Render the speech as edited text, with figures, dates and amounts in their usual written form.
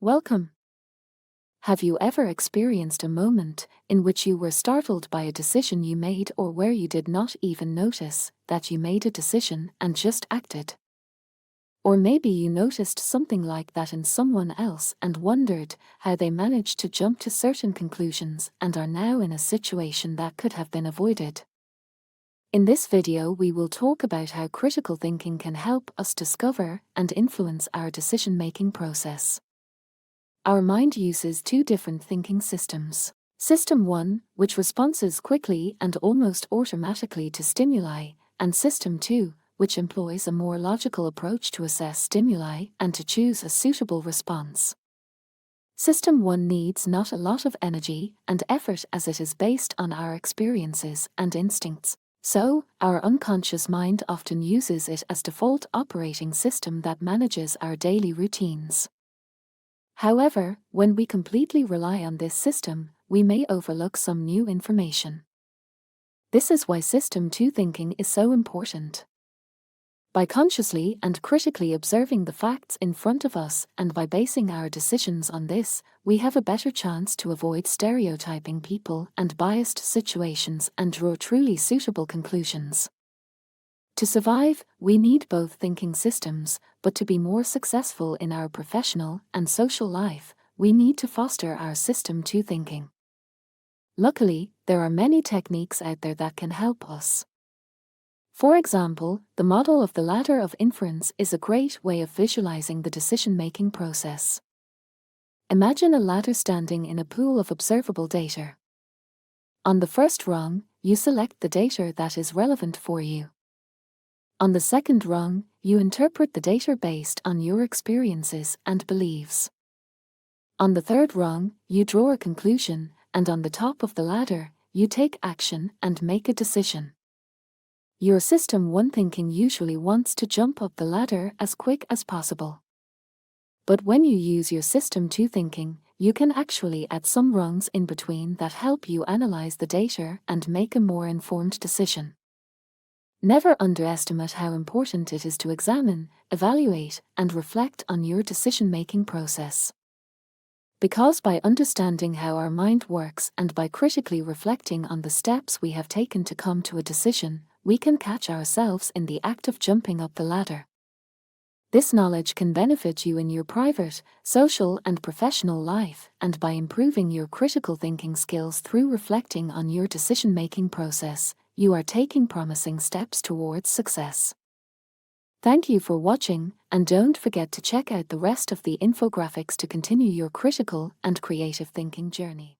Welcome. Have you ever experienced a moment in which you were startled by a decision you made, or where you did not even notice that you made a decision and just acted? Or maybe you noticed something like that in someone else and wondered how they managed to jump to certain conclusions and are now in a situation that could have been avoided. In this video, we will talk about how critical thinking can help us discover and influence our decision-making process. Our mind uses two different thinking systems. System 1, which responds quickly and almost automatically to stimuli, and System 2, which employs a more logical approach to assess stimuli and to choose a suitable response. System 1 needs not a lot of energy and effort, as it is based on our experiences and instincts. So, our unconscious mind often uses it as default operating system that manages our daily routines. However, when we completely rely on this system, we may overlook some new information. This is why System 2 thinking is so important. By consciously and critically observing the facts in front of us and by basing our decisions on this, we have a better chance to avoid stereotyping people and biased situations and draw truly suitable conclusions. To survive, we need both thinking systems, but to be more successful in our professional and social life, we need to foster our System 2 thinking. Luckily, there are many techniques out there that can help us. For example, the model of the ladder of inference is a great way of visualizing the decision-making process. Imagine a ladder standing in a pool of observable data. On the first rung, you select the data that is relevant for you. On the second rung, you interpret the data based on your experiences and beliefs. On the third rung, you draw a conclusion, and on the top of the ladder, you take action and make a decision. Your System 1 thinking usually wants to jump up the ladder as quick as possible. But when you use your System 2 thinking, you can actually add some rungs in between that help you analyze the data and make a more informed decision. Never underestimate how important it is to examine, evaluate, and reflect on your decision-making process. Because by understanding how our mind works and by critically reflecting on the steps we have taken to come to a decision, we can catch ourselves in the act of jumping up the ladder. This knowledge can benefit you in your private, social, and professional life, and by improving your critical thinking skills through reflecting on your decision-making process, you are taking promising steps towards success. Thank you for watching, and don't forget to check out the rest of the infographics to continue your critical and creative thinking journey.